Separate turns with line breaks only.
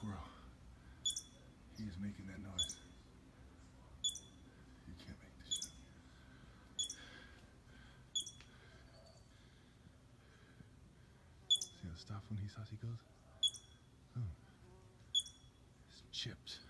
squirrel. He is making that noise. You can't make this shit. See how stuff when he says he goes? Oh. It's chipped.